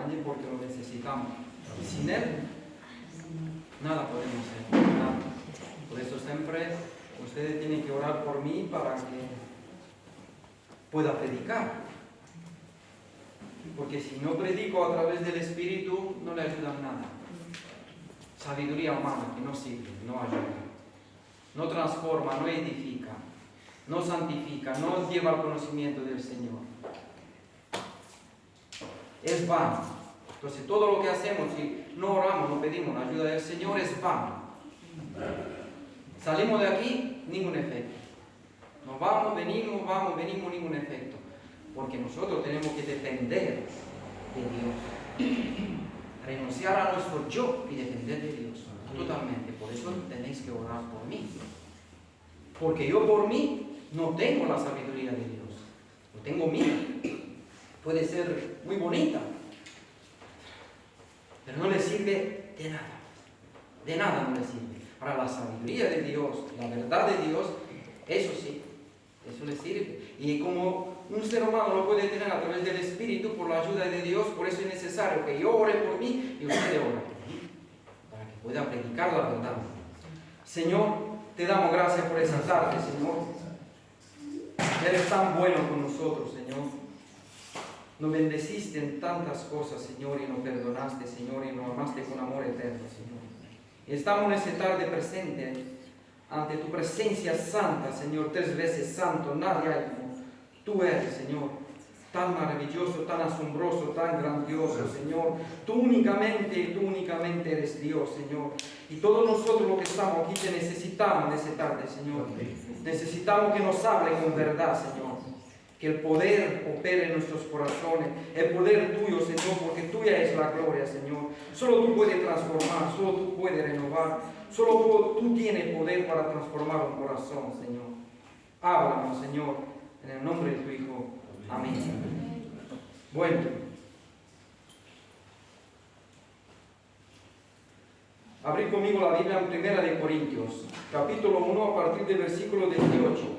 acompañe porque lo necesitamos. Y sin Él, nada podemos hacer, nada. Por eso siempre ustedes tienen que orar por mí para que pueda predicar. Porque si no predico a través del Espíritu, no le ayuda en nada. Sabiduría humana que no sirve, no ayuda. No transforma, no edifica, no santifica, no lleva al conocimiento del Señor. Es vano. Entonces todo lo que hacemos, si no oramos, no pedimos la ayuda del Señor, es vano. Salimos de aquí, ningún efecto. Nos vamos, venimos, ningún efecto. Porque nosotros tenemos que depender de Dios. Renunciar a nuestro yo y depender de Dios. Totalmente. Por eso tenéis que orar por mí. Porque yo por mí no tengo la sabiduría de Dios. Lo tengo mía. Puede ser muy bonita. Pero no le sirve de nada. De nada no le sirve. Para la sabiduría de Dios, la verdad de Dios, eso sí, eso le sirve. Y como un ser humano lo puede tener a través del Espíritu, por la ayuda de Dios, por eso es necesario que yo ore por mí y usted ore por mí, para que pueda predicar la verdad. Señor, te damos gracias por esa tarde, Señor. Eres tan bueno con nosotros, Señor. Nos bendeciste en tantas cosas, Señor, y nos perdonaste, Señor, y nos amaste con amor eterno, Señor. Y estamos en esta tarde presente ante tu presencia santa, Señor, 3 veces santo, nadie hay como tú eres, Señor, tan maravilloso, tan asombroso, tan grandioso, Señor. Tú únicamente eres Dios, Señor. Y todos nosotros los que estamos aquí te necesitamos en esta tarde, Señor. Necesitamos que nos hable con verdad, Señor. Que el poder opere en nuestros corazones, el poder tuyo, Señor, porque tuya es la gloria, Señor. Solo tú puedes transformar, solo tú puedes renovar, solo tú tienes poder para transformar un corazón, Señor. Háblanos, Señor, en el nombre de tu Hijo. Amén. Bueno, abrid conmigo la Biblia en 1 Corintios, capítulo 1, a partir del versículo 18.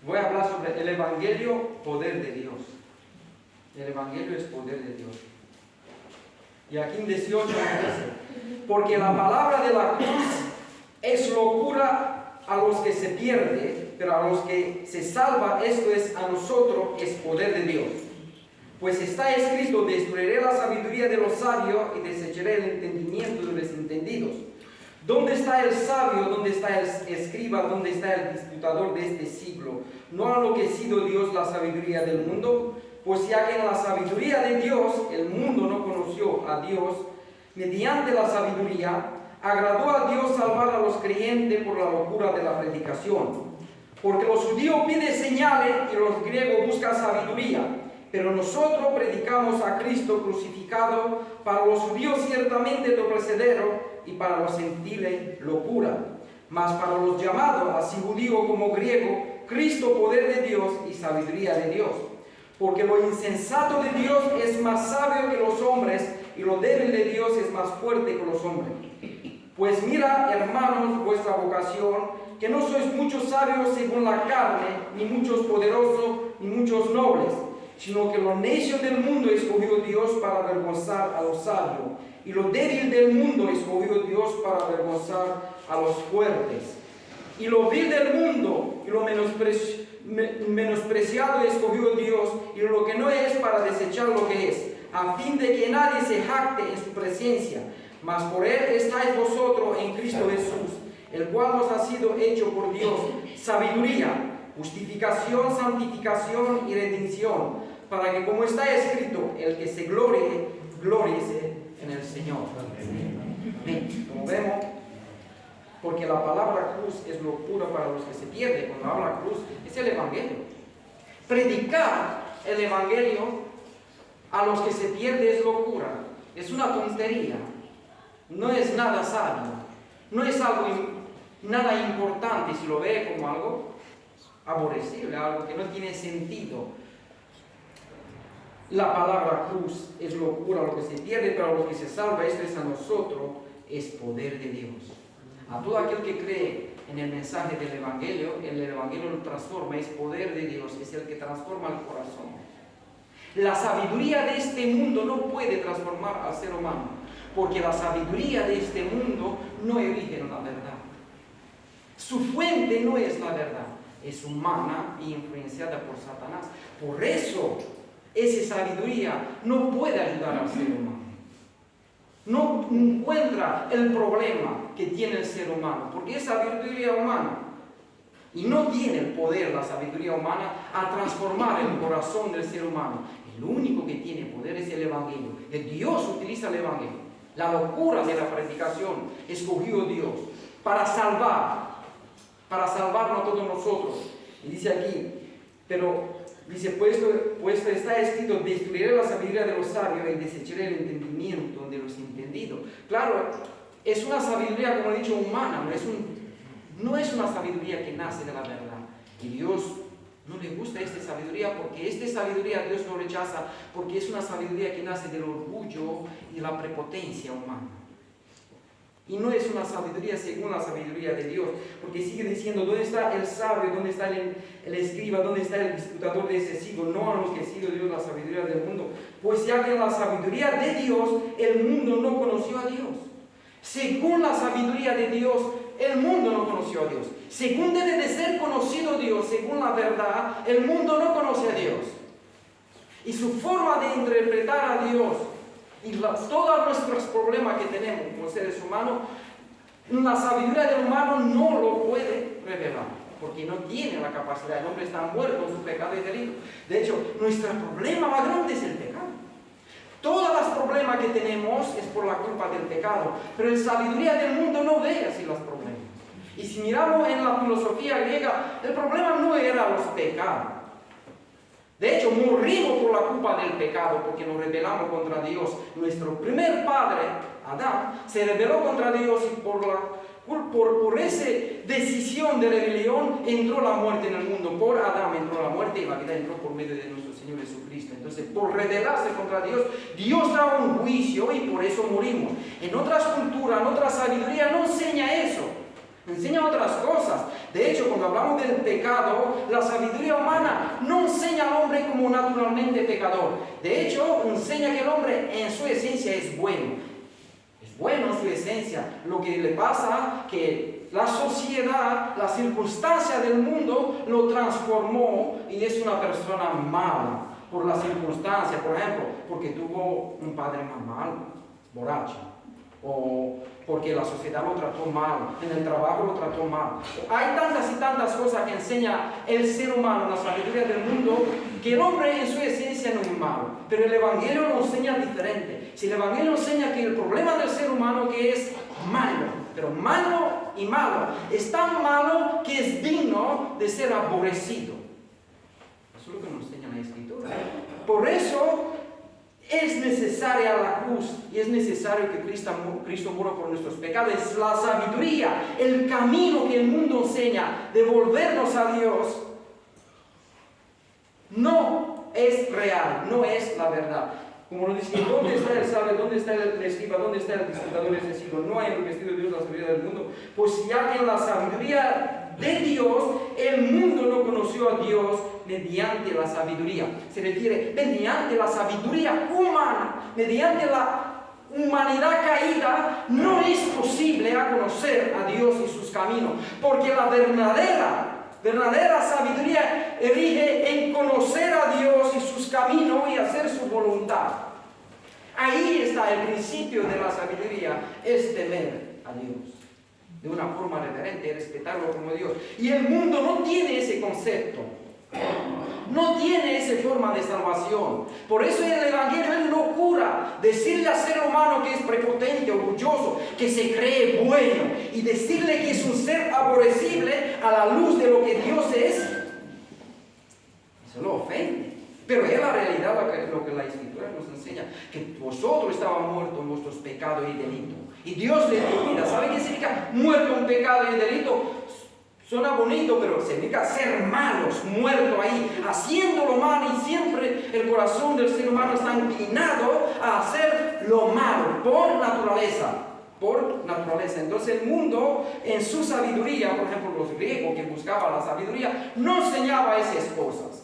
Voy a hablar sobre el Evangelio, poder de Dios. El Evangelio es poder de Dios. Y aquí en 18 dice: porque la palabra de la cruz es locura a los que se pierden, pero a los que se salva, esto es, a nosotros, es poder de Dios. Pues está escrito: destruiré la sabiduría de los sabios y desecharé el entendimiento de los entendidos. ¿Dónde está el sabio? ¿Dónde está el escriba? ¿Dónde está el disputador de este siglo? ¿No ha enloquecido Dios la sabiduría del mundo? Pues ya que en la sabiduría de Dios el mundo no conoció a Dios, mediante la sabiduría agradó a Dios salvar a los creyentes por la locura de la predicación. Porque los judíos piden señales y los griegos buscan sabiduría. Pero nosotros predicamos a Cristo crucificado, para los judíos ciertamente torpedero y para los gentiles locura. Mas para los llamados, así judío como griego, Cristo poder de Dios y sabiduría de Dios. Porque lo insensato de Dios es más sabio que los hombres, y lo débil de Dios es más fuerte que los hombres. Pues mira, hermanos, vuestra vocación, que no sois muchos sabios según la carne, ni muchos poderosos, ni muchos nobles, sino que lo necio del mundo escogió Dios para avergonzar a los sabios, y lo débil del mundo escogió Dios para avergonzar a los fuertes. Y lo vil del mundo y lo menospreciado escogió Dios, y lo que no es para desechar lo que es, a fin de que nadie se jacte en su presencia. Mas por él estáis vosotros en Cristo Jesús, el cual nos ha sido hecho por Dios sabiduría, justificación, santificación y redención, para que, como está escrito, el que se glorie, glóriese en el Señor. Amén. Como vemos, porque la palabra cruz es locura para los que se pierden. Cuando habla cruz, es el Evangelio. Predicar el Evangelio a los que se pierden es locura. Es una tontería. No es nada sabio. No es algo nada importante si lo ve como algo aborrecible, algo que no tiene sentido. La palabra cruz es locura a los que se pierde, pero a los que se salva, esto es a nosotros, es poder de Dios. A todo aquel que cree en el mensaje del Evangelio, el Evangelio lo transforma, es poder de Dios, es el que transforma el corazón. La sabiduría de este mundo no puede transformar al ser humano, porque la sabiduría de este mundo no elige la verdad. Su fuente no es la verdad, es humana e influenciada por Satanás. Por eso, esa sabiduría no puede ayudar al ser humano. No encuentra el problema que tiene el ser humano, porque es sabiduría humana. Y no tiene el poder, la sabiduría humana, a transformar el corazón del ser humano. El único que tiene poder es el Evangelio. Dios utiliza el Evangelio. La locura de la predicación escogió Dios para salvarnos a todos nosotros. Y dice aquí, dice, puesto está escrito, destruiré la sabiduría de los sabios y desecharé el entendimiento de los entendidos. Claro, es una sabiduría, como he dicho, humana, no es una sabiduría que nace de la verdad. Y Dios no le gusta esta sabiduría, porque esta sabiduría Dios lo rechaza, porque es una sabiduría que nace del orgullo y la prepotencia humana. Y no es una sabiduría según la sabiduría de Dios, porque sigue diciendo, ¿dónde está el sabio? ¿Dónde está el escriba? ¿Dónde está el disputador de ese siglo? No han enriquecido Dios la sabiduría del mundo, pues ya que en la sabiduría de Dios el mundo no conoció a Dios. Según la sabiduría de Dios, el mundo no conoció a Dios. Según debe de ser conocido Dios, según la verdad, el mundo no conoce a Dios. Y su forma de interpretar a Dios y todos nuestros problemas que tenemos como seres humanos, la sabiduría del humano no lo puede revelar, porque no tiene la capacidad. El hombre está muerto en su pecado y delito. De hecho, nuestro problema más grande es el pecado. Todos los problemas que tenemos es por la culpa del pecado, pero la sabiduría del mundo no ve así los problemas. Y si miramos en la filosofía griega, el problema no era los pecados. De hecho, morimos por la culpa del pecado, porque nos rebelamos contra Dios. Nuestro primer padre, Adán, se rebeló contra Dios y por esa decisión de rebelión entró la muerte en el mundo. Por Adán entró la muerte y la vida entró por medio de nuestro Señor Jesucristo. Entonces, por rebelarse contra Dios, Dios da un juicio y por eso morimos. En otras culturas, en otra sabiduría no enseña eso. Enseña otras cosas. De hecho, cuando hablamos del pecado, la sabiduría humana no enseña al hombre como naturalmente pecador. De hecho, enseña que el hombre en su esencia es bueno. Es bueno en su esencia. Lo que le pasa que la sociedad, la circunstancia del mundo lo transformó y es una persona mala por la circunstancia. Por ejemplo, porque tuvo un padre más malo, borracho. O porque la sociedad lo trató mal, en el trabajo lo trató mal. Hay tantas y tantas cosas que enseña el ser humano, la sabiduría del mundo, que el hombre en su esencia no es malo. Pero el Evangelio lo enseña diferente. Si el Evangelio enseña que el problema del ser humano que es malo, pero malo y malo, es tan malo que es digno de ser aborrecido. Eso es lo que nos enseña la Escritura. Por eso es necesaria la cruz y es necesario que Cristo murió por nuestros pecados. Es la sabiduría, el camino que el mundo enseña de volvernos a Dios. No es real, no es la verdad. Como lo dice, ¿dónde está el sabio? ¿Dónde está el escriba? ¿Dónde está el disputador de ese siglo? No hay enriquecido Dios la sabiduría del mundo. Pues ya que en la sabiduría de Dios, el mundo no conoció a Dios mediante la sabiduría. Se refiere mediante la sabiduría humana, mediante la humanidad caída, no es posible a conocer a Dios y sus caminos, porque la verdadera sabiduría erige en conocer a Dios y sus caminos y hacer su voluntad. Ahí está el principio de la sabiduría, es temer a Dios de una forma reverente, respetarlo como Dios. Y el mundo no tiene ese concepto, no tiene esa forma de salvación. Por eso el Evangelio es locura. Decirle al ser humano que es prepotente, orgulloso, que se cree bueno, y decirle que es un ser aborrecible a la luz de lo que Dios es, eso lo ofende. Pero es la realidad lo que la Escritura nos enseña, que vosotros estabais muertos en vuestros pecados y delitos. Y Dios les dio vida. ¿Sabe qué significa muerto en pecado y delito? Suena bonito, pero significa ser malos, muertos ahí, haciendo lo malo, y siempre el corazón del ser humano está inclinado a hacer lo malo por naturaleza. por naturaleza. Entonces el mundo, en su sabiduría, por ejemplo los griegos que buscaban la sabiduría, no enseñaba esas cosas.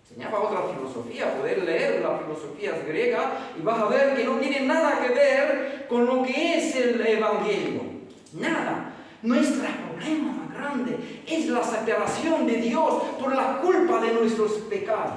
Enseñaba otra filosofía. Poder leer las filosofías griegas y vas a ver que no tiene nada que ver con lo que es el Evangelio. Nada. Nuestro problema más grande es la separación de Dios por la culpa de nuestros pecados.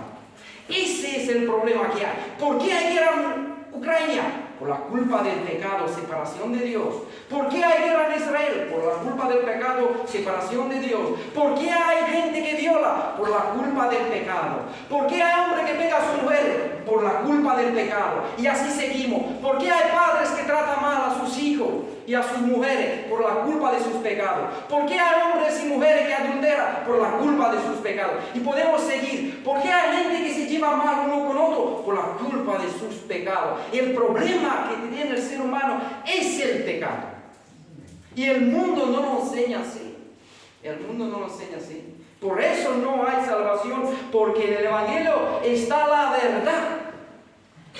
Ese es el problema que hay. ¿Por qué hay guerra en Ucrania? Por la culpa del pecado, separación de Dios. ¿Por qué hay guerra en Israel? Por la culpa del pecado, separación de Dios. ¿Por qué hay gente que viola? Por la culpa del pecado. ¿Por qué hay hombre que pega a su mujer? Por la culpa del pecado. Y así seguimos. ¿Por qué hay padres que tratan mal a sus hijos y a sus mujeres? Por la culpa de sus pecados. ¿Por qué hay hombres y mujeres que adulteran? Por la culpa de sus pecados. Y podemos seguir. ¿Por qué hay gente que se lleva mal uno con otro? Por la culpa de sus pecados. Y el problema que tiene el ser humano es el pecado. Y el mundo no lo enseña así. El mundo no lo enseña así. Por eso no hay salvación, porque en el Evangelio está la verdad.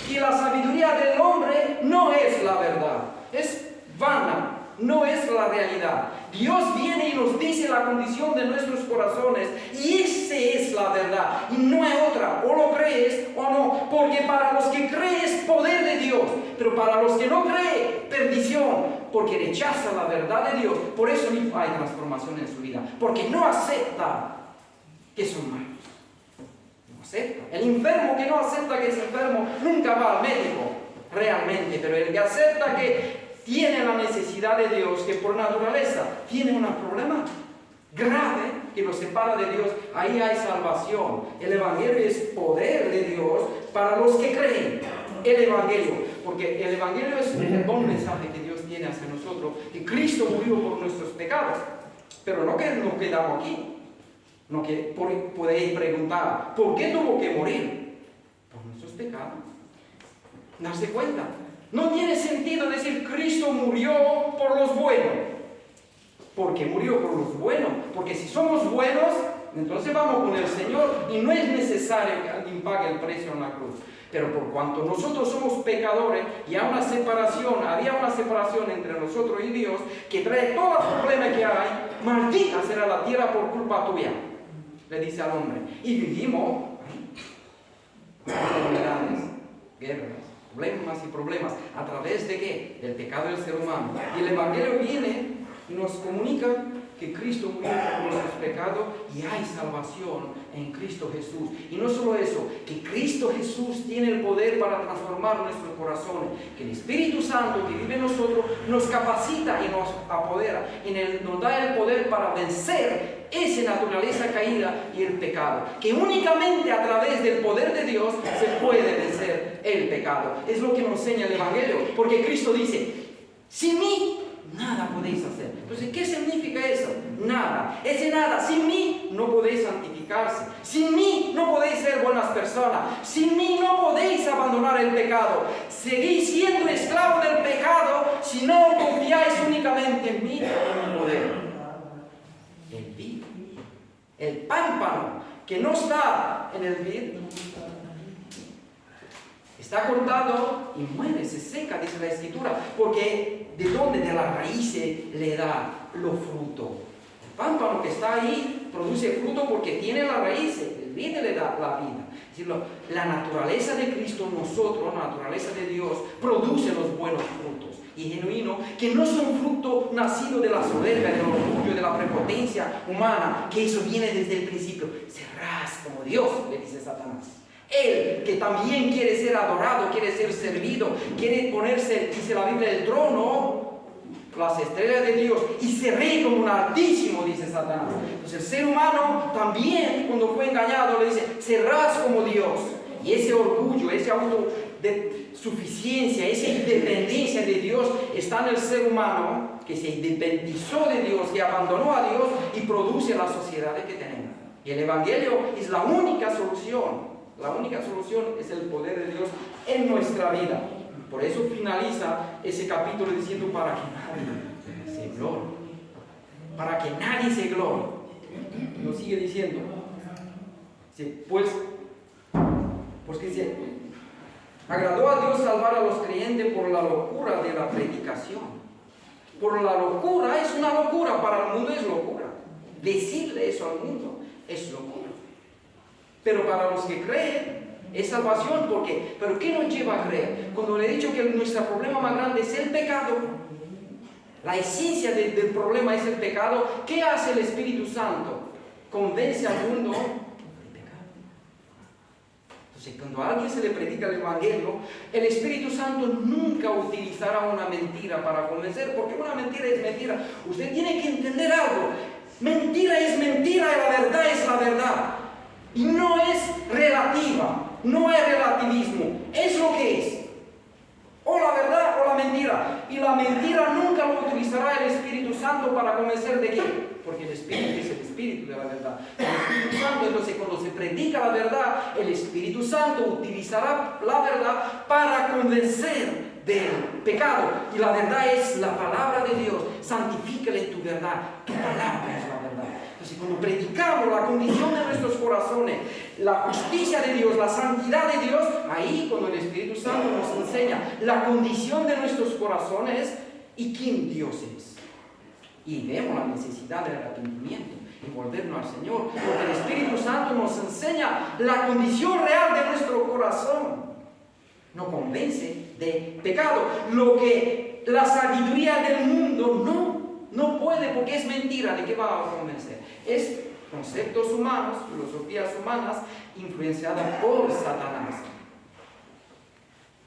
Y la sabiduría del hombre no es la verdad. Es vana, no es la realidad. Dios viene y nos dice la condición de nuestros corazones, y esa es la verdad, y no hay otra. O lo crees o no, porque para los que creen es poder de Dios, pero para los que no creen, perdición, porque rechaza la verdad de Dios. Por eso no hay transformación en su vida, porque no acepta que son malos. No acepta. El enfermo que no acepta que es enfermo nunca va al médico realmente, pero el que acepta que tiene la necesidad de Dios, que por naturaleza tiene un problema grave que lo separa de Dios, ahí hay salvación. El Evangelio es poder de Dios para los que creen. El Evangelio, porque el Evangelio es el buen mensaje que Dios tiene hacia nosotros, que Cristo murió por nuestros pecados, pero no que nos quedamos aquí. No que podéis preguntar, ¿por qué tuvo que morir? Por nuestros pecados. ¿Darse cuenta? No tiene sentido decir Cristo murió por los buenos. Porque murió por los buenos. Porque si somos buenos, entonces vamos con el Señor y no es necesario que alguien pague el precio en la cruz. Pero por cuanto nosotros somos pecadores y hay una separación, había una separación entre nosotros y Dios que trae todos los problemas que hay, maldita será la tierra por culpa tuya, le dice al hombre. Y vivimos enfermedades, guerras, problemas. ¿A través de qué? Del pecado del ser humano. Y el Evangelio viene y nos comunica que Cristo murió por nuestros pecados y hay salvación en Cristo Jesús. Y no solo eso, que Cristo Jesús tiene el poder para transformar nuestros corazones, que el Espíritu Santo que vive en nosotros nos capacita y nos apodera, y nos da el poder para vencer esa naturaleza caída y el pecado, que únicamente a través del poder de Dios se puede vencer el pecado. Es lo que nos enseña el Evangelio, porque Cristo dice, sin mí nada podéis hacer. Entonces, ¿qué significa eso? Nada. Ese nada, sin mí no podéis santificarse. Sin mí no podéis ser buenas personas. Sin mí no podéis abandonar el pecado. Seguís siendo esclavos del pecado si no confiáis únicamente en mí, en mi poder. El vid, el pámpano que no está en el vid, está cortado y muere, se seca, dice la Escritura, porque ¿de dónde? De las raíces le da los frutos. El pámpano que está ahí produce fruto porque tiene las raíces, el vid le da la vida. Es decir, la naturaleza de Cristo, nosotros, la naturaleza de Dios, produce los buenos frutos y genuinos, que no son frutos nacidos de la soberbia, del orgullo, de la prepotencia humana, que eso viene desde el principio. Serás como Dios, le dice Satanás. Él, que también quiere ser adorado, quiere ser servido, quiere ponerse, dice la Biblia, el trono, las estrellas de Dios, y se ríe como un altísimo, dice Satanás. Entonces el ser humano también, cuando fue engañado, le dice, serás como Dios. Y ese orgullo, esa autosuficiencia, esa independencia de Dios está en el ser humano, que se independizó de Dios, que abandonó a Dios y produce la sociedad que tenemos. Y el Evangelio es la única solución. La única solución es el poder de Dios en nuestra vida. Por eso finaliza ese capítulo diciendo, para que nadie se glorie. Para que nadie se glorie. Lo sigue diciendo. Sí, pues dice, agradó a Dios salvar a los creyentes por la locura de la predicación. Por la locura es una locura, para el mundo es locura. Decirle eso al mundo es locura. Pero para los que creen, es salvación. ¿Por qué? ¿Pero qué nos lleva a creer? Cuando le he dicho que nuestro problema más grande es el pecado, la esencia del problema es el pecado, ¿qué hace el Espíritu Santo? Convence al mundo del pecado. Entonces, cuando a alguien se le predica el Evangelio, el Espíritu Santo nunca utilizará una mentira para convencer, porque una mentira es mentira. Usted tiene que entender algo. Mentira es mentira y la verdad es la verdad. Y no es relativa, no es relativismo, es lo que es. O la verdad o la mentira. Y la mentira nunca lo utilizará el Espíritu Santo para convencer de qué. Porque el Espíritu es el Espíritu de la verdad. El Espíritu Santo, entonces, cuando se predica la verdad, el Espíritu Santo utilizará la verdad para convencer del pecado. Y la verdad es la palabra de Dios. Santifícale tu verdad. Tu palabra es la verdad. Entonces, cuando predicamos la condición de nuestros corazones, la justicia de Dios, la santidad de Dios, ahí cuando el Espíritu Santo nos enseña la condición de nuestros corazones y quién Dios es. Y vemos la necesidad del arrepentimiento y volvernos al Señor, porque el Espíritu Santo nos enseña la condición real de nuestro corazón. Nos convence de pecado, lo que la sabiduría del mundo no puede, porque es mentira. ¿De qué va a convencer? Es conceptos humanos, filosofías humanas, influenciadas por Satanás.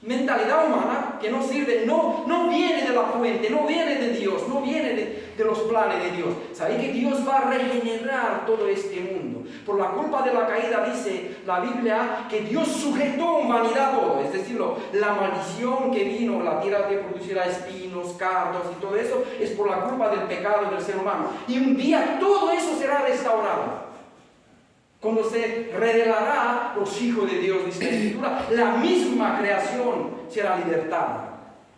Mentalidad humana que no sirve, no viene de la fuente, no viene de Dios, no viene de los planes de Dios. ¿Sabéis que Dios va a regenerar todo este mundo? Por la culpa de la caída dice la Biblia que Dios sujetó en vanidad todo. Es decir, la maldición que vino, la tierra que producirá espinos, cardos y todo eso, es por la culpa del pecado del ser humano. Y un día todo eso será restaurado. Cuando se revelará los hijos de Dios, dice la Escritura, la misma creación será libertada.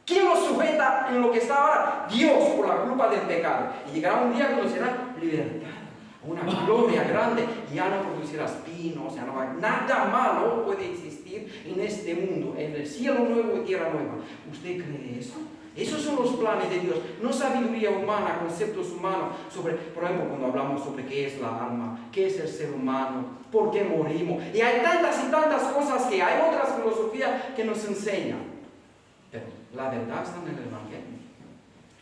¿Quién los sujeta en lo que está ahora? Dios, por la culpa del pecado. Y llegará un día cuando será libertada. Una gloria grande. Ya no producirá espinos, ya no va, nada malo puede existir en este mundo, en el cielo nuevo y tierra nueva. ¿Usted cree eso? Esos son los planes de Dios, no sabiduría humana, conceptos humanos sobre, por ejemplo, cuando hablamos sobre qué es la alma, qué es el ser humano, por qué morimos. Y hay tantas y tantas cosas que hay otras filosofías que nos enseñan. Pero la verdad está en el Evangelio.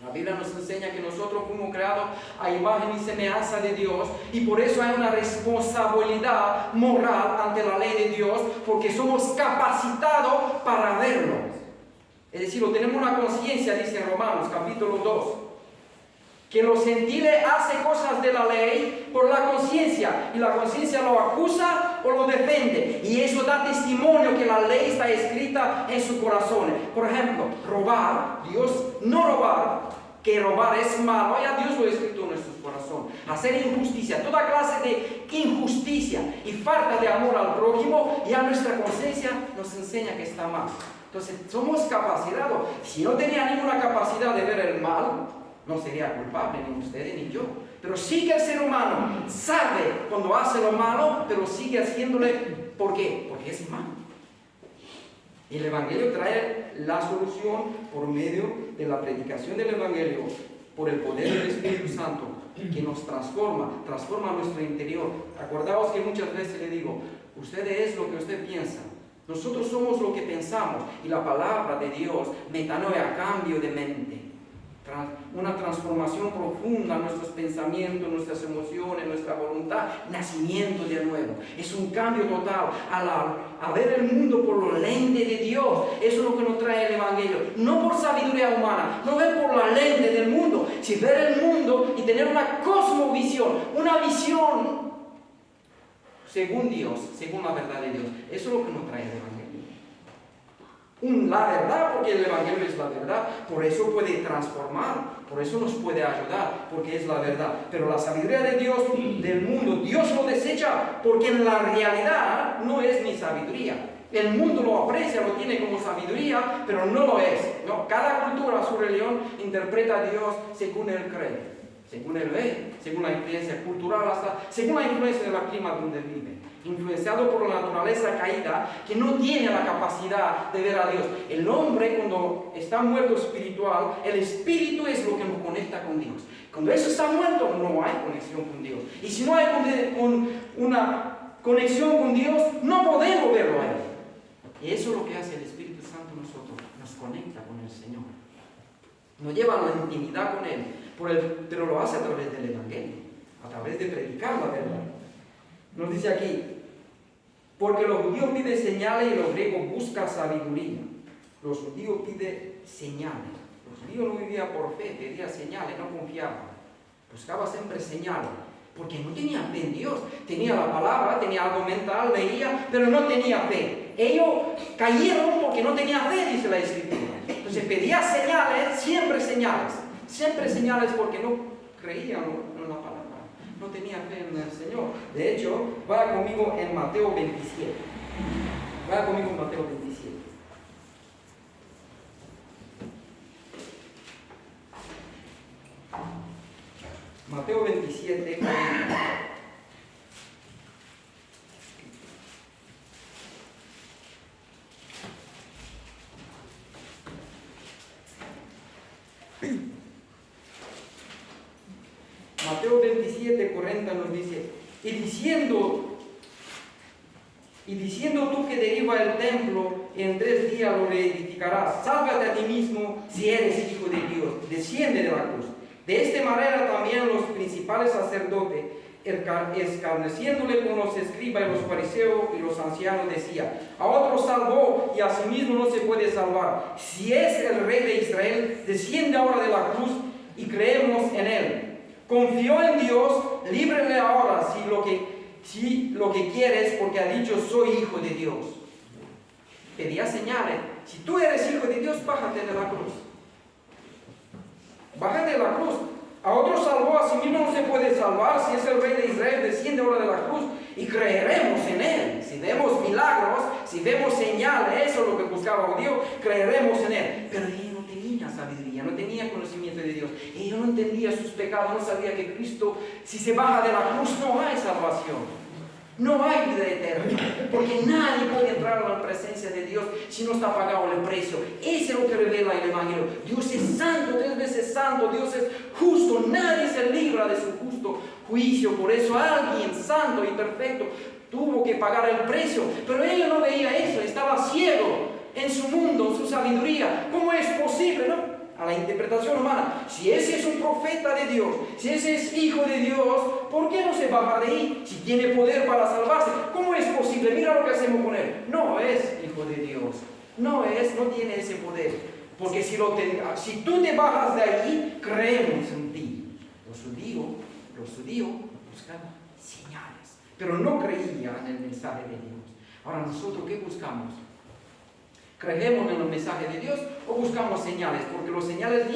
La Biblia nos enseña que nosotros fuimos creados a imagen y semejanza de Dios, y por eso hay una responsabilidad moral ante la ley de Dios, porque somos capacitados para verlo. Es decir, tenemos una conciencia, dice en Romanos capítulo 2, que los gentiles hacen cosas de la ley por la conciencia, y la conciencia lo acusa o lo defiende, y eso da testimonio que la ley está escrita en su corazón. Por ejemplo, robar, Dios no robar, que robar es malo, ya Dios lo ha escrito en nuestros corazones. Hacer injusticia, toda clase de injusticia y falta de amor al prójimo, ya nuestra conciencia nos enseña que está mal. Entonces, somos capacitados. Si no tenía ninguna capacidad de ver el mal, no sería culpable ni ustedes ni yo. Pero sí que el ser humano sabe cuando hace lo malo, pero sigue haciéndole. ¿Por qué? Porque es malo. Y el Evangelio trae la solución por medio de la predicación del Evangelio, por el poder del Espíritu Santo, que nos transforma nuestro interior. Acordaos que muchas veces le digo, usted es lo que usted piensa. Nosotros somos lo que pensamos, y la palabra de Dios, metanoia, cambio de mente, una transformación profunda en nuestros pensamientos, nuestras emociones, nuestra voluntad, nacimiento de nuevo. Es un cambio total a ver el mundo por los lentes de Dios. Eso es lo que nos trae el Evangelio, no por sabiduría humana, no ver por la lente del mundo, sino ver el mundo y tener una cosmovisión, una visión según Dios, según la verdad de Dios. Eso es lo que nos trae el Evangelio. La verdad, porque el Evangelio es la verdad, por eso puede transformar, por eso nos puede ayudar, porque es la verdad. Pero la sabiduría de Dios, del mundo, Dios lo desecha, porque en la realidad no es ni sabiduría. El mundo lo aprecia, lo tiene como sabiduría, pero no lo es, ¿no? Cada cultura, su religión, interpreta a Dios según él cree. según él ve, según la influencia cultural, hasta según la influencia del clima donde vive, influenciado por la naturaleza caída que no tiene la capacidad de ver a Dios. El hombre, cuando está muerto espiritual, el espíritu es lo que nos conecta con Dios. Cuando eso está muerto, no hay conexión con Dios. Y si no hay una conexión con Dios, no podemos verlo a Él. Y eso es lo que hace el Espíritu Santo en nosotros, nos conecta con el Señor. Nos lleva a la intimidad con Él, pero lo hace a través del Evangelio, a través de predicar la verdad. Nos dice aquí, porque los judíos piden señales y los griegos buscan sabiduría. Los judíos piden señales. Los judíos no vivían por fe, pedían señales, no confiaban. Buscaba siempre señales, porque no tenía fe en Dios. Tenía la palabra, tenía algo mental, leía, pero no tenía fe. Ellos cayeron porque no tenían fe, dice la Escritura. Entonces pedía señales, siempre señales porque no creían en la palabra. No tenía fe en el Señor. De hecho, vaya conmigo en Mateo 27. Vaya conmigo en Mateo 27. Mateo 27, 40. Mateo 27, 40 nos dice, y diciendo tú que deriva el templo, en 3 días lo reedificarás. Sálvate a ti mismo si eres hijo de Dios. Desciende de la cruz. De esta manera también los principales sacerdotes, escarneciéndole con los escribas y los fariseos y los ancianos, decía, a otro salvó y a sí mismo no se puede salvar. Si es el rey de Israel, desciende ahora de la cruz y creemos en él. Confió en Dios, líbrele ahora si lo que quieres, porque ha dicho, soy hijo de Dios. Pedía señales. Si tú eres hijo de Dios, bájate de la cruz. Bájate de la cruz. A otro salvó, a sí mismo no se puede salvar. Si es el rey de Israel, desciende ahora de la cruz y creeremos en él. Si vemos milagros, si vemos señales, eso es lo que buscaba Dios, creeremos en él. Pero ellos no tenían sabiduría, no tenían conocimiento de Dios. Ellos no entendían sus pecados, no sabían que Cristo, si se baja de la cruz, no hay salvación. No hay vida eterna, porque nadie puede entrar a la presencia de Dios si no está pagado el precio. Eso es lo que revela el Evangelio. Dios es santo, 3 veces santo, Dios es justo, nadie se libra de su justo juicio. Por eso alguien santo y perfecto tuvo que pagar el precio, pero ellos no veían eso, estaba ciego en su mundo, en su sabiduría. ¿Cómo es posible, no? A la interpretación humana, si ese es un profeta de Dios, si ese es hijo de Dios, ¿por qué no se baja de ahí? Si tiene poder para salvarse, ¿cómo es posible? Mira lo que hacemos con él. No es hijo de Dios, no tiene ese poder, porque si tú te bajas de ahí, creemos en ti. Los judíos buscaban señales, pero no creían en el mensaje de Dios. Ahora nosotros, ¿qué buscamos? ¿Creemos en el mensaje de Dios o buscamos señales? Porque los señales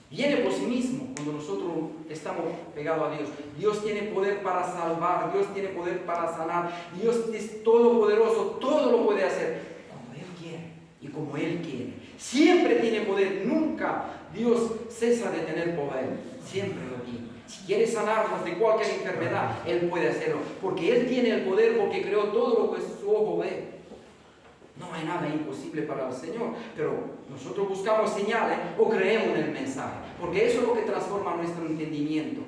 vienen por sí mismos cuando nosotros estamos pegados a Dios. Dios tiene poder para salvar, Dios tiene poder para sanar, Dios es todopoderoso, todo lo puede hacer como Él quiere y como Él quiere. Siempre tiene poder, nunca Dios cesa de tener poder, siempre lo tiene. Si quiere sanarnos de cualquier enfermedad, Él puede hacerlo, porque Él tiene el poder, porque creó todo lo que su ojo ve. No hay nada imposible para el Señor, pero nosotros buscamos señales o creemos en el mensaje, porque eso es lo que transforma nuestro entendimiento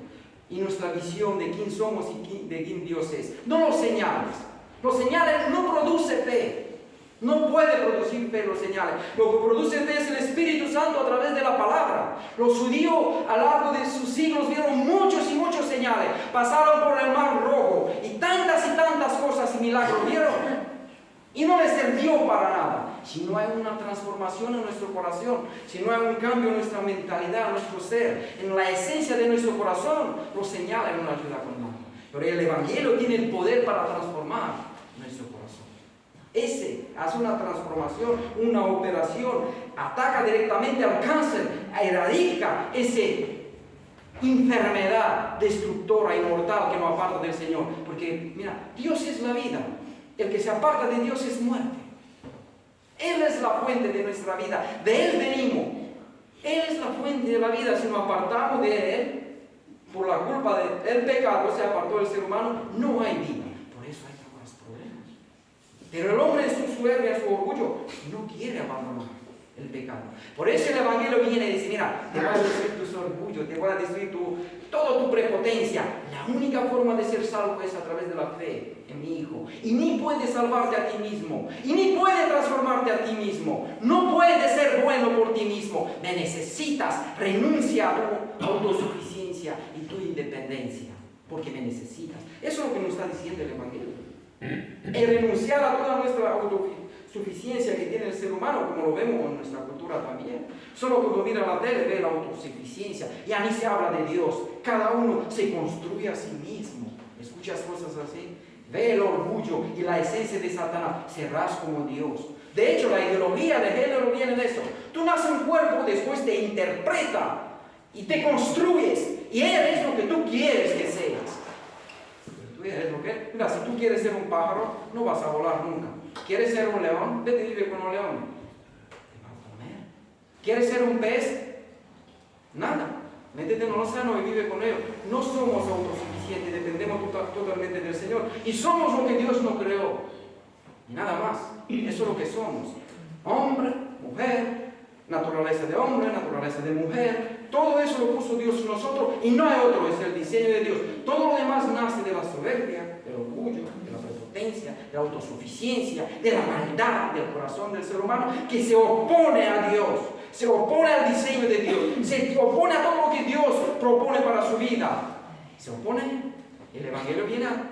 y nuestra visión de quién somos y de quién Dios es. No los señales. Los señales no producen fe. No puede producir fe los señales. Lo que produce fe es el Espíritu Santo a través de la palabra. Los judíos a lo largo de sus siglos vieron muchos y muchos señales. Pasaron por el Mar Rojo y tantas cosas y milagros vieron. Y no les sirvió para nada. Si no hay una transformación en nuestro corazón, si no hay un cambio en nuestra mentalidad, en nuestro ser, en la esencia de nuestro corazón, los señales no nos ayudan con nada. Pero el Evangelio tiene el poder para transformar nuestro corazón. Ese hace una transformación, una operación, ataca directamente al cáncer, erradica esa enfermedad destructora y mortal que nos aparta del Señor. Porque, mira, Dios es la vida. El que se aparta de Dios es muerte. Él es la fuente de nuestra vida. De Él venimos. Él es la fuente de la vida. Si nos apartamos de Él, por la culpa del pecado se apartó del ser humano, no hay vida. Por eso hay más problemas. Pero el hombre en su soberbia, en su orgullo, no quiere abandonar el pecado. Por eso el Evangelio viene y dice, mira, te voy a destruir tu orgullo, te voy a destruir toda tu prepotencia. La única forma de ser salvo es a través de la fe en mi Hijo. Y ni puedes salvarte a ti mismo. Y ni puedes transformarte a ti mismo. No puedes ser bueno por ti mismo. Me necesitas. Renuncia a tu autosuficiencia y tu independencia. Porque me necesitas. Eso es lo que nos está diciendo el Evangelio. El renunciar a toda nuestra autosuficiencia que tiene el ser humano, como lo vemos en nuestra cultura también. Solo cuando mira la tele ve la autosuficiencia. Ya ni se habla de Dios. Cada uno se construye a sí mismo. ¿Escuchas cosas así? Ve el orgullo y la esencia de Satanás. Serás como Dios. De hecho, la ideología de género viene de eso. Tú naces un cuerpo, después te interpreta y te construyes. Y eres lo que tú quieres que seas. Tú eres lo que... Mira, si tú quieres ser un pájaro, no vas a volar nunca. ¿Quieres ser un león? Vete y vive con un león. Te va a comer. ¿Quieres ser un pez? Nada. Métete en el océano y vive con ellos. No somos autosuficientes, dependemos totalmente del Señor. Y somos lo que Dios nos creó. Y nada más. Eso es lo que somos. Hombre, mujer, naturaleza de hombre, naturaleza de mujer. Todo eso lo puso Dios en nosotros y no hay otro, es el diseño de Dios. Todo lo demás nace de la soberbia, del orgullo, de la prepotencia, de la autosuficiencia, de la maldad del corazón del ser humano que se opone a Dios. Se opone al diseño de Dios, se opone a todo lo que Dios propone para su vida. Se opone, el Evangelio viene a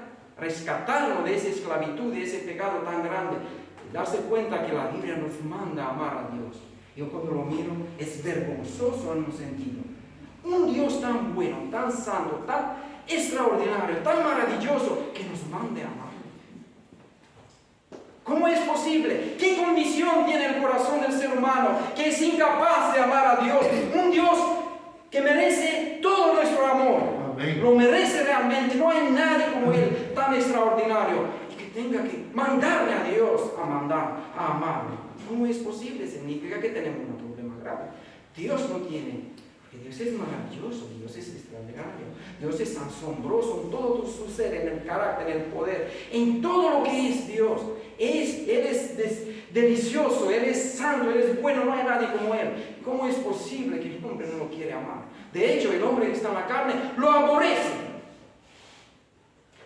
rescatarlo de esa esclavitud, de ese pecado tan grande. Darse cuenta que la Biblia nos manda a amar a Dios. Yo cuando lo miro es vergonzoso en un sentido. Un Dios tan bueno, tan santo, tan extraordinario, tan maravilloso que nos mande a amar. ¿Cómo es posible? ¿Qué condición tiene el corazón del ser humano que es incapaz de amar a Dios? Un Dios que merece todo nuestro amor. Amén. Lo merece realmente. No hay nadie como Él tan extraordinario y que tenga que mandarle a Dios a amarlo. ¿Cómo es posible? Significa que tenemos un problema grave. Dios no tiene, porque Dios es maravilloso, Dios es extraordinario, Dios es asombroso en todo su ser, en el carácter, en el poder, en todo lo que es Dios. Él es delicioso, Él es santo, Él es bueno, no hay nadie como Él. ¿Cómo es posible que el hombre no lo quiere amar? De hecho, el hombre que está en la carne lo aborrece.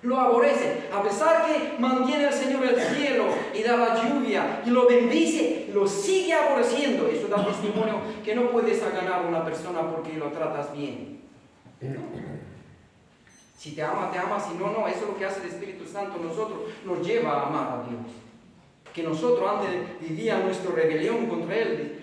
Lo aborrece, a pesar que mantiene el Señor el cielo y da la lluvia y lo bendice, lo sigue aborreciendo. Eso da testimonio que no puedes ganar a una persona porque lo tratas bien. Si te ama, te ama, si no, no. Eso es lo que hace el Espíritu Santo en nosotros, nos lleva a amar a Dios. Que nosotros antes vivíamos nuestra rebelión contra Él,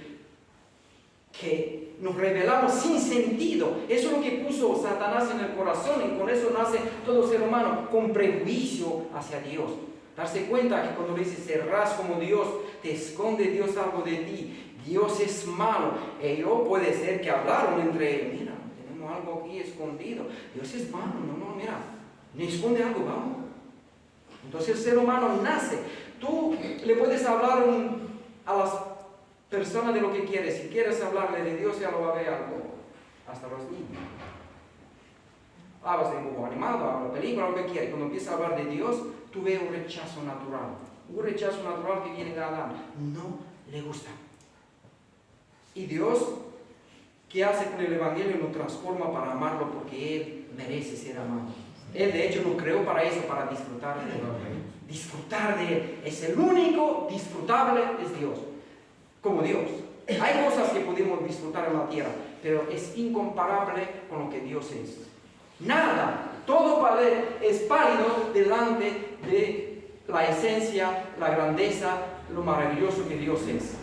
que nos rebelamos sin sentido. Eso es lo que puso Satanás en el corazón y con eso nace todo ser humano, con prejuicio hacia Dios. Darse cuenta que cuando le dices serás como Dios, te esconde Dios algo de ti. Dios es malo. Ellos puede ser que hablaron entre ellos. Mira, tenemos algo aquí escondido. Dios es malo. No, mira, me esconde algo, vamos. Entonces el ser humano nace. Tú le puedes hablar a las persona de lo que quieres. Si quieres hablarle de Dios, ya lo va a ver algo. Hasta los niños. Hablas de dibujo animado, hablas de película, lo que quieras. Cuando empiezas a hablar de Dios, tú ves un rechazo natural. Un rechazo natural que viene de Adán. No le gusta. Y Dios, ¿qué hace con el Evangelio? Nos transforma para amarlo porque Él merece ser amado. Él de hecho nos creó para eso, para disfrutar de Él. Disfrutar de Él. Es el único disfrutable, es Dios. Como Dios. Hay cosas que podemos disfrutar en la tierra, pero es incomparable con lo que Dios es. Nada, todo es pálido delante de la esencia, la grandeza, lo maravilloso que Dios es.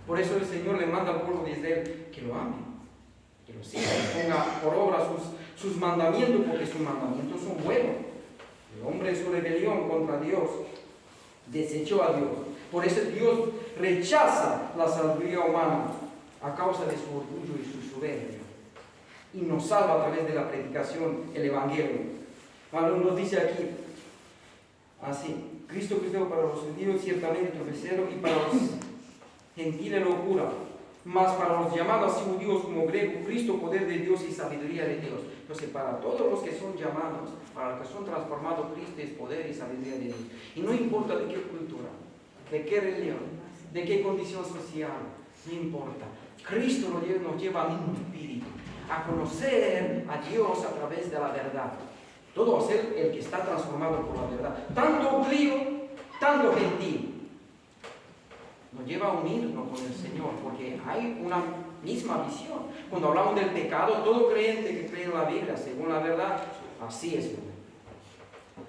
Por eso el Señor le manda al pueblo de Israel que lo ame, que lo siga, que ponga por obra sus mandamientos, porque sus mandamientos son buenos. El hombre en su rebelión contra Dios desechó a Dios. Por eso Dios rechaza la sabiduría humana a causa de su orgullo y su soberbia. Y nos salva a través de la predicación, el Evangelio. Cuando nos dice aquí, así, Cristo para los judíos ciertamente tropezero y para los gentiles locura. Mas para los llamados, así judíos como griegos, Cristo, poder de Dios y sabiduría de Dios. Entonces, para todos los que son llamados, para los que son transformados, Cristo es poder y sabiduría de Dios. Y no importa de qué cultura, de qué religión, de qué condición social, no importa. Cristo nos lleva al mismo espíritu, a conocer a Dios a través de la verdad. Todo a ser el que está transformado por la verdad. Tanto judío, tanto gentil. Nos lleva a unirnos con el Señor, porque hay una misma visión. Cuando hablamos del pecado, todo creyente que cree en la Biblia, según la verdad, así es.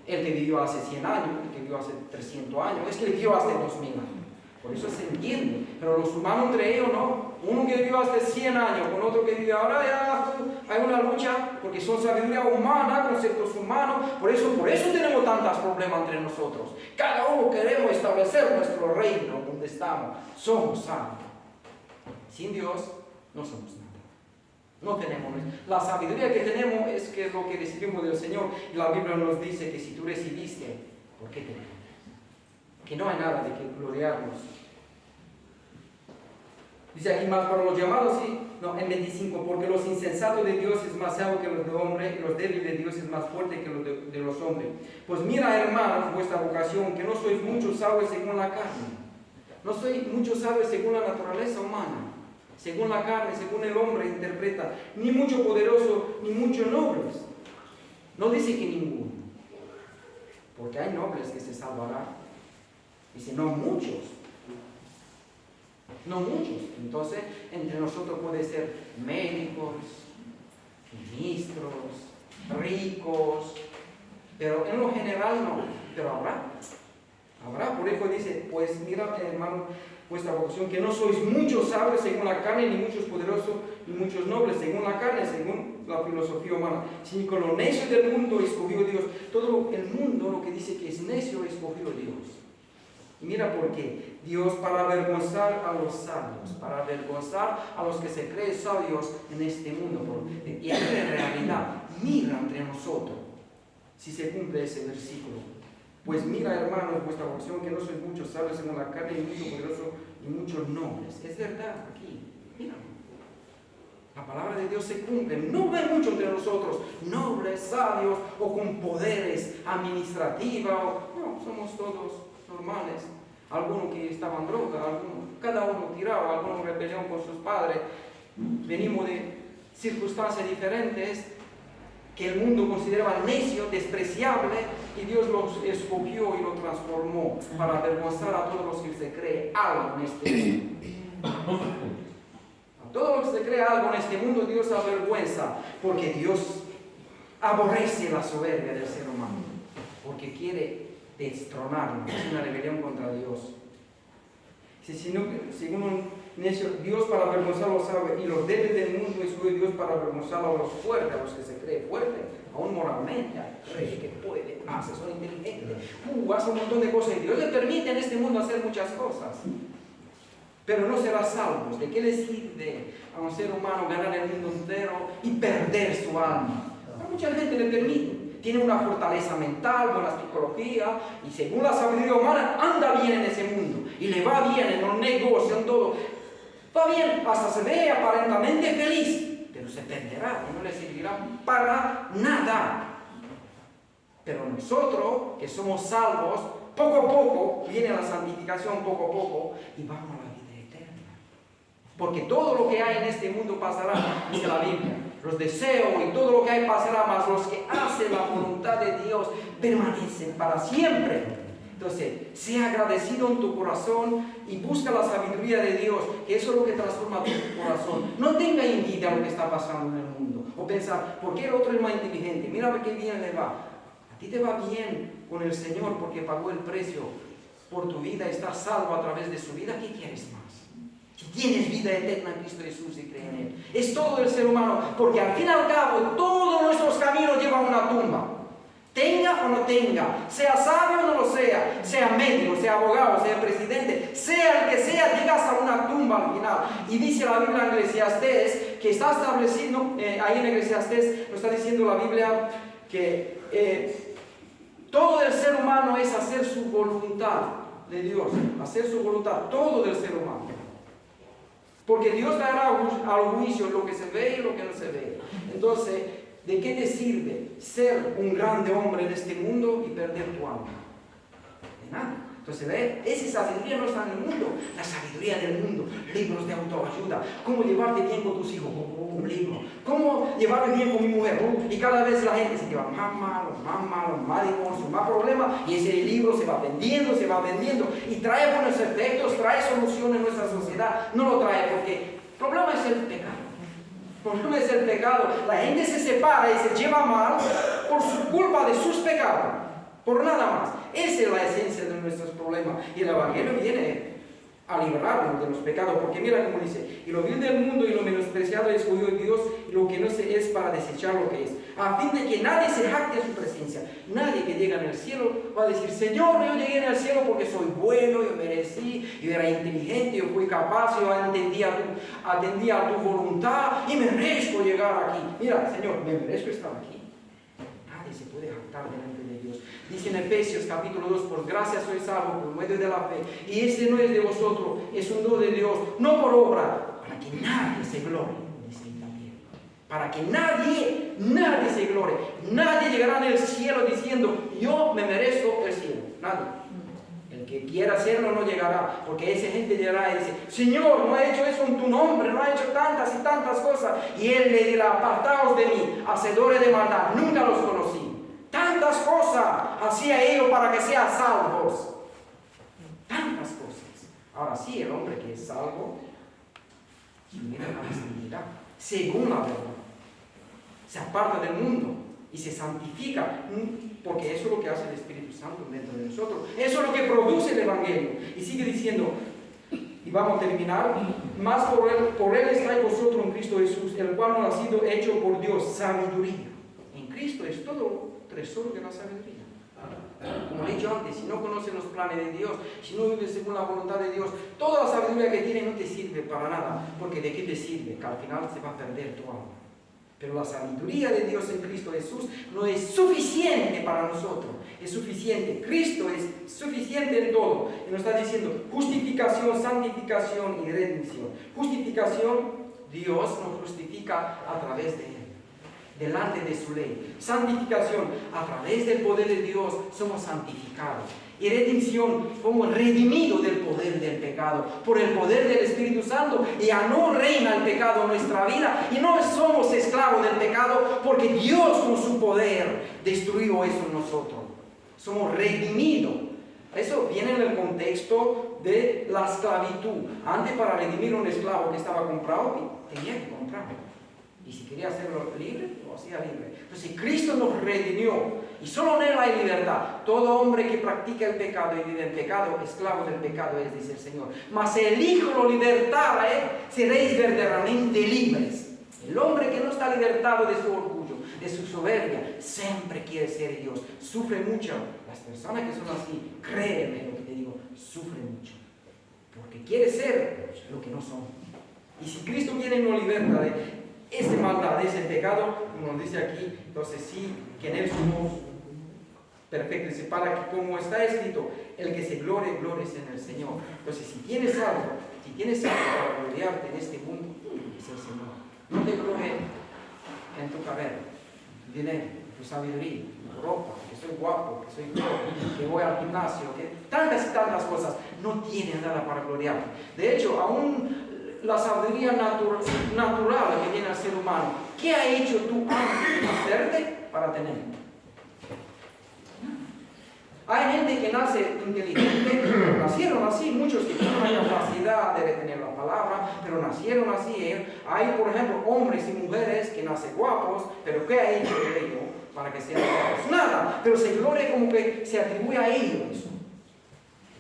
El que vivió hace 100 años, el que vivió hace 300 años, es que vivió hace 2000 años. Por eso se entiende. Pero los humanos entre ellos no. Uno que vivió hace 100 años, con otro que vive ahora, ya hay una lucha, porque son sabiduría humana, conceptos humanos. Por eso tenemos tantos problemas entre nosotros. Cada uno queremos establecer nuestro reino donde estamos. Somos santos. Sin Dios no somos nada. No tenemos. La sabiduría que tenemos es que lo que recibimos del Señor. Y la Biblia nos dice que si tú recibiste, ¿por qué tenemos? Que no hay nada de que gloriarnos. Dice aquí más para los llamados, sí, no, en 25, porque los insensatos de Dios es más sabio que los de hombre, y los débiles de Dios es más fuerte que los de los hombres. Pues mira, hermanos, vuestra vocación, que no sois muchos sabios según la carne. No sois muchos sabios según la naturaleza humana, según la carne, según el hombre interpreta, ni mucho poderoso, ni muchos nobles. No dice que ninguno, porque hay nobles que se salvarán. Dice, no muchos. No muchos. Entonces, entre nosotros puede ser médicos, ministros, ricos, pero en lo general no. Pero habrá. Por eso dice, pues mira, hermano, vuestra vocación, que no sois muchos sabios según la carne, ni muchos poderosos, ni muchos nobles según la carne, según la filosofía humana, sino con lo necio del mundo escogió Dios. Todo el mundo, lo que dice que es necio, escogió Dios. Y mira por qué. Dios para avergonzar a los sabios, para avergonzar a los que se creen sabios en este mundo. Y en realidad, mira entre nosotros, si se cumple ese versículo. Pues mira, hermanos, vuestra vocación, que no sois muchos sabios según la carne, ni muchos poderosos, ni muchos nobles. Es verdad aquí. Mira. La palabra de Dios se cumple. No hay mucho entre nosotros, nobles, sabios, o con poderes administrativos. No, somos todos normales. Algunos que estaban en droga, cada uno tirado, algunos en rebelión con sus padres. Venimos de circunstancias diferentes que el mundo consideraba necio, despreciable, y Dios los escogió y los transformó para avergonzar a todos los que se cree algo en este mundo. A todos los que se cree algo en este mundo, Dios avergüenza, porque Dios aborrece la soberbia del ser humano, porque quiere destronarnos, es una rebelión contra Dios. Según un necio, Dios para avergonzar a los sabios y los débiles del mundo escogió Dios para avergonzar a los fuertes, a los que se creen fuertes, aún moralmente, cree que puede, hace, son inteligentes, hace un montón de cosas y Dios le permite en este mundo hacer muchas cosas, pero no será salvo. ¿De qué le sirve a un ser humano ganar el mundo entero y perder su alma? A mucha gente le permite. Tiene una fortaleza mental, buena psicología, y según la sabiduría humana, anda bien en ese mundo. Y le va bien en los negocios, en todo. Va bien, hasta se ve aparentemente feliz, pero se perderá y no le servirá para nada. Pero nosotros, que somos salvos, poco a poco, viene la santificación poco a poco, y vamos a la vida eterna. Porque todo lo que hay en este mundo pasará, dice la Biblia. Los deseos y todo lo que hay pasará, mas los que hacen la voluntad de Dios permanecen para siempre. Entonces, sea agradecido en tu corazón y busca la sabiduría de Dios, que eso es lo que transforma tu corazón. No tenga envidia a lo que está pasando en el mundo, o pensar, ¿por qué el otro es más inteligente? Mira qué bien le va. A ti te va bien con el Señor porque pagó el precio por tu vida, estás salvo a través de su vida. ¿Qué quieres más? Si tienes vida eterna en Cristo Jesús y cree en Él. Es todo del ser humano, porque al fin y al cabo todos nuestros caminos llevan a una tumba. Tenga o no tenga, sea sabio o no lo sea médico, sea abogado, sea presidente, sea el que sea, llegas a una tumba al final. Y dice la Biblia en Eclesiastés, que está establecido, ahí en Eclesiastés nos está diciendo la Biblia que todo del ser humano es hacer su voluntad de Dios, hacer su voluntad, todo del ser humano. Porque Dios dará al juicio lo que se ve y lo que no se ve. Entonces, ¿de qué te sirve ser un grande hombre en este mundo y perder tu alma? De nada. Entonces, ¿ve? Esa sabiduría no está en el mundo. La sabiduría del mundo, libros de autoayuda, cómo llevarte bien con tus hijos, un libro, cómo llevarme bien con mi mujer, y cada vez la gente se lleva más malo, más divorcio, más problemas, y ese libro se va vendiendo, y trae buenos efectos, trae soluciones en nuestra sociedad. No lo trae porque el problema es el pecado. El problema es el pecado. La gente se separa y se lleva mal por su culpa de sus pecados. Por nada más. Esa es la esencia de nuestros problemas. Y el Evangelio viene a librarnos de los pecados. Porque mira cómo dice: y lo vil del mundo y lo menospreciado escogió Dios, y lo que no se es para desechar lo que es. A fin de que nadie se jacte en su presencia. Nadie que llega en el cielo va a decir: Señor, yo llegué en el cielo porque soy bueno, yo merecí, yo era inteligente, yo fui capaz, yo atendía a tu voluntad y merezco llegar aquí. Mira, Señor, me merezco estar aquí. Nadie se puede jactar delante de Dios. Dice en Efesios capítulo 2: por gracia sois salvos por medio de la fe, y este no es de vosotros, es un don de Dios, no por obra, para que nadie se glorie. Dice también, para que nadie se glorie. Nadie llegará en el cielo diciendo: yo me merezco el cielo. Nadie. El que quiera hacerlo no llegará, porque esa gente llegará y dice: Señor, no ha hecho eso en tu nombre, no ha hecho tantas y tantas cosas. Y Él le dirá: apartaos de mí, hacedores de maldad, nunca los conocí. Tantas cosas hacía ellos para que sean salvos. Tantas cosas. Ahora sí, el hombre que es salvo viene a la santidad, según la verdad. Se aparta del mundo y se santifica, porque eso es lo que hace el Espíritu Santo dentro de nosotros. Eso es lo que produce el Evangelio. Y sigue diciendo, y vamos a terminar: más por él estáis vosotros en Cristo Jesús, el cual nos ha sido hecho por Dios sabiduría. En Cristo es todo tesoro de la sabiduría. Como he dicho antes, si no conoces los planes de Dios, si no vives según la voluntad de Dios, toda la sabiduría que tienes no te sirve para nada, porque ¿de qué te sirve? Que al final se va a perder tu alma. Pero la sabiduría de Dios en Cristo Jesús no es suficiente para nosotros, es suficiente. Cristo es suficiente en todo. Y nos está diciendo justificación, santificación y redención. Justificación, Dios nos justifica a través de Él, delante de su ley. Santificación, a través del poder de Dios somos santificados. Y redención, como redimido del poder del pecado, por el poder del Espíritu Santo. Y ya no reina el pecado en nuestra vida, y no somos esclavos del pecado, porque Dios con su poder destruyó eso en nosotros. Somos redimidos. Eso viene en el contexto de la esclavitud. Antes, para redimir a un esclavo que estaba comprado, tenía que comprarlo. Y si quería hacerlo libre, lo hacía libre. Entonces Cristo nos redimió. Y solo en Él hay libertad. Todo hombre que practica el pecado y vive en pecado, esclavo del pecado es, dice el Señor. Mas el Hijo lo libertara, seréis verdaderamente libres. El hombre que no está libertado de su orgullo, de su soberbia, siempre quiere ser Dios. Sufre mucho. Las personas que son así, créeme lo que te digo, sufren mucho. Porque quiere ser lo que no son. Y si Cristo viene y nos liberta de esa maldad, de ese pecado, como nos dice aquí, entonces sí, que en Él somos perfectos. Y para que, como está escrito, el que se glorie, glóriese en el Señor. Entonces, si tienes algo para gloriarte en este mundo, es el Señor. No te glories en tu cabello, en tu dinero, en tu sabiduría, en tu ropa, que soy guapo, que soy feo, que voy al gimnasio, que tantas y tantas cosas. No tienes nada para gloriarte. De hecho, aún la sabiduría natural que tiene el ser humano, ¿qué ha hecho tú antes de nacerte para tener? Hay gente que nace inteligente, nacieron así, muchos que tienen la capacidad de retener la palabra, pero nacieron así. Hay, por ejemplo, hombres y mujeres que nacen guapos, pero ¿qué ha hecho ellos para que sean guapos? Nada, pero se gloria como que se atribuye a ellos eso.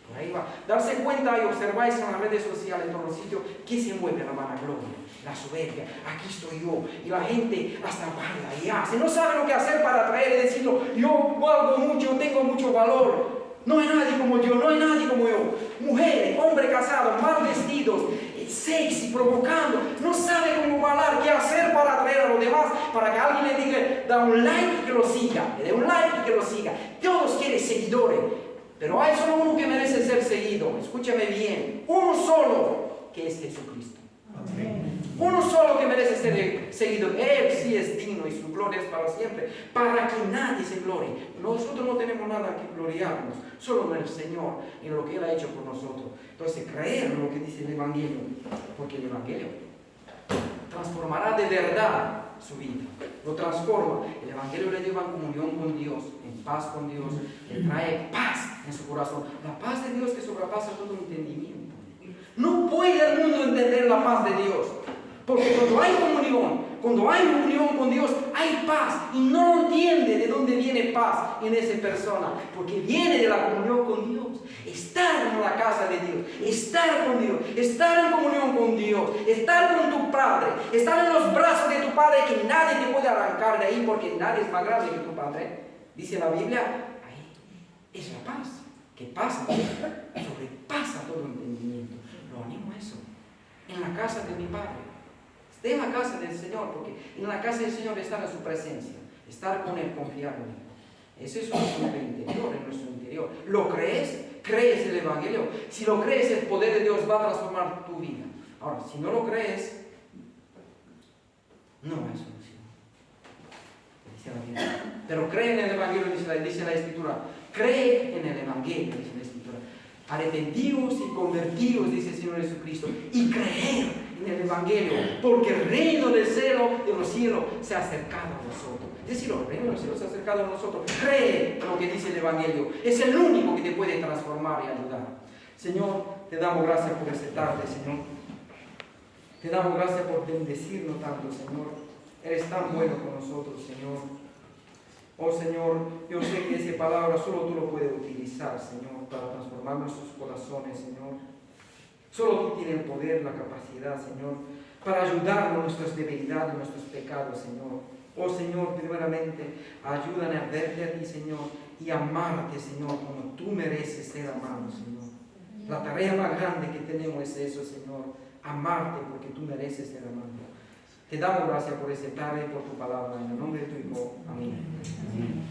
Por ahí va. Darse cuenta y observáis en las redes sociales, en todos los sitios, que se mueve la vanagloria, la soberbia. Aquí estoy yo. Y la gente hasta baila y hace. No sabe lo que hacer para atraer y decirlo: yo valgo mucho, tengo mucho valor. No hay nadie como yo, no hay nadie como yo. Mujeres, hombres casados, mal vestidos, sexy, provocando. No sabe cómo hablar, qué hacer para atraer a los demás, para que alguien le diga: da un like y que lo siga. Le dé un like y que lo siga. Todos quieren seguidores. Pero hay solo uno que merece ser seguido. Escúchame bien. Uno solo, que es Jesucristo. Uno solo que merece ser seguido. Él sí es digno y su gloria es para siempre, para que nadie se glorie. Nosotros no tenemos nada que gloriarnos, solo en el Señor, en lo que Él ha hecho por nosotros. Entonces, creer en lo que dice el Evangelio, porque el Evangelio transformará de verdad su vida. Lo transforma. El Evangelio le lleva en comunión con Dios, en paz con Dios, le trae paz en su corazón. La paz de Dios que sobrepasa todo entendimiento. No puede el mundo entender la paz de Dios. Porque cuando hay unión con Dios, hay paz. Y no entiende de dónde viene paz en esa persona. Porque viene de la comunión con Dios. Estar en la casa de Dios, estar con Dios, estar en comunión con Dios, estar con tu Padre, estar en los brazos de tu Padre, que nadie te puede arrancar de ahí porque nadie es más grande que tu Padre. Dice la Biblia, ahí es la paz, que pasa, sobrepasa todo entendimiento. Lo animo a eso. En la casa de mi Padre. Esté en la casa del Señor, porque en la casa del Señor estar en su presencia, estar con Él, confiar en Él. Ese es un asunto interior, en nuestro interior. ¿Lo crees? ¿Crees el Evangelio? Si lo crees, el poder de Dios va a transformar tu vida. Ahora, si no lo crees, no hay solución. Dice la Biblia. Pero cree en el Evangelio, dice la Escritura. Cree en el Evangelio, dice la Escritura. Arrepentidos y convertidos, dice el Señor Jesucristo. Y creer en el Evangelio, porque el reino del cielo, de los cielos, se ha acercado a nosotros. Es decir, el reino del cielo se ha acercado a nosotros. Cree en lo que dice el Evangelio. Es el único que te puede transformar y ayudar. Señor, te damos gracias por esta tarde, Señor. Te damos gracias por bendecirnos tanto, Señor. Eres tan bueno con nosotros, Señor. Oh, Señor, yo sé que esa palabra solo tú lo puedes utilizar, Señor, para transformar nuestros corazones, Señor. Solo tú tienes el poder, la capacidad, Señor, para ayudarnos en nuestras debilidades, en nuestros pecados, Señor. Oh, Señor, primeramente, ayúdame a verte a ti, Señor, y amarte, Señor, como tú mereces ser amado, Señor. La tarea más grande que tenemos es eso, Señor, amarte porque tú mereces ser amado. Te damos gracias por ese tarde y por tu palabra. En el nombre de tu Hijo. Amén. Amén.